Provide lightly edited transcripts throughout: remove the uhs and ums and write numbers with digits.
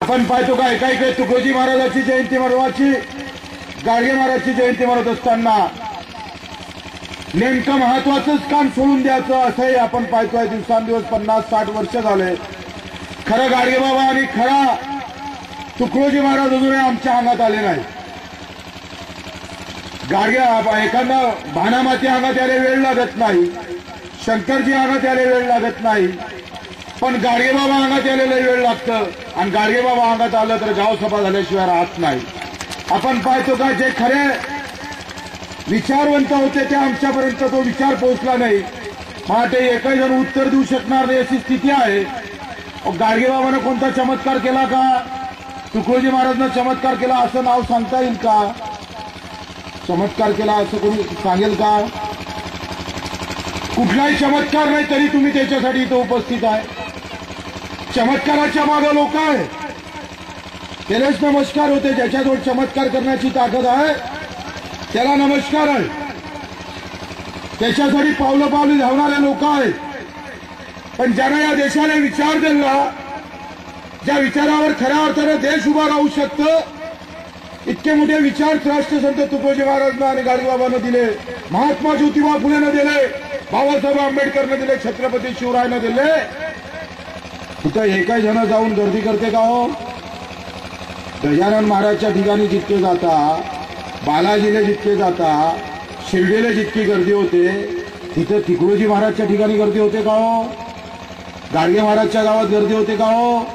आपण पाहतो का एकाएकी तुकोजी महाराजांची जयंती मनवायची, गाडगे महाराजांची जयंती मनवत असताना नेमकं महत्वाचंच काम सोडून द्यायचं असंही आपण पाहतोय. दिवसांदिवस 50-60 वर्ष झाले. खरं गाडगे बाबा आणि खरा तुकडोजी महाराज अजूनही आमच्या अंगात आले नाही. गाडगे एखादा भानामाची अंगात यायला वेळ लागत नाही, शंकरजी अंगात यायला वेळ लागत नाही, पण गाडगे बाबा अंगात यायला वेळ लागतं. आणि गाडगे बाबा अंगात आलं तर गावसभा झाल्याशिवाय राहत नाही. आपण पाहतो का जे खरे विचारवंत होते ते आमच्यापर्यंत तो विचार पोहोचला नाही. मला एकही जण उत्तर देऊ शकणार नाही अशी स्थिती आहे. गाडगे बाबानं कोणता चमत्कार केला का, तुकडोजी महाराजांना चमत्कार केला असं नाव सांगता येईल का? चमत्कार केला असं कोणी सांगेल का? कुठलाही चमत्कार नाही तरी तुम्ही त्याच्यासाठी इथं उपस्थित आहे. चमत्काराच्या मागे लोक आहे, त्यालाच नमस्कार होते. ज्याच्याजवळ चमत्कार करण्याची ताकद आहे त्याला नमस्कार आहे. त्याच्यासाठी पावलं पावलं धावणारे लोक आहेत. पण ज्यांना या देशाला विचार दिला, ज्या विचारावर खऱ्या अर्थानं देश उभा राहू शकतं, इतके मोठे विचार राष्ट्रसंत तुकडोजी महाराजांना आणि गाडगेबाबांना दिले, महात्मा ज्योतिबा फुलेनं दिले, बाबासाहेब आंबेडकरनं दिले, छत्रपती शिवरायनं दिले. तिथं एकही जण जाऊन गर्दी करते का हो? गजानन महाराजच्या ठिकाणी जितके जाता, बालाजीला जितके जाता, शिर्डीला जितकी गर्दी होते, तिथं तुकडोजी महाराजच्या ठिकाणी गर्दी होते का हो? गाडगे महाराजच्या गावात गर्दी होते का हो?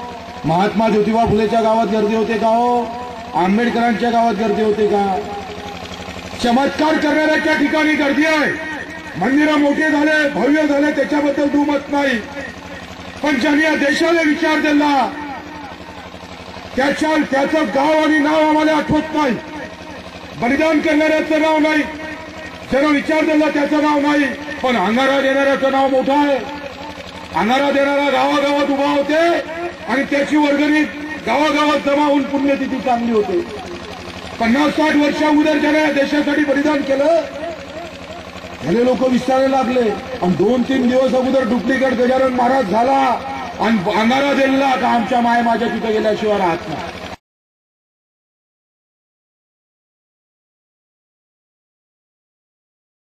महात्मा ज्योतिबा फुलेच्या गावात गर्दी होते का हो? आंबेडकरांच्या गावात गर्दी होते का? चमत्कार करणाऱ्याच्या ठिकाणी गर्दी आहे. मंदिरं मोठे झाले, भव्य झाले, त्याच्याबद्दल दुमत नाही. पण ज्यांनी या देशाला विचार दिला त्याचं गाव आणि नाव आम्हाला आठवत नाही. बलिदान करणाऱ्याचं नाव नाही, ज्यानं विचार दिला त्याचं नाव नाही, पण अंगारा देणाऱ्याचं नाव मोठं आहे. अंगारा देणारा गावागावात उभा होते आणि त्याची वर्गणी गावागावात जमा होऊन पुण्यतिथी चांगली होते. 50-60 वर्षा अगोदर ज्याने या देशासाठी बलिदान केलं त्याने लोक विचारायला लागले. आणि 2-3 दिवस अगोदर डुप्लिकेट गजानन महाराज झाला आणि अंगारा दिला का आमच्या माय माझ्या तिथे गेल्याशिवाय राहत नाही.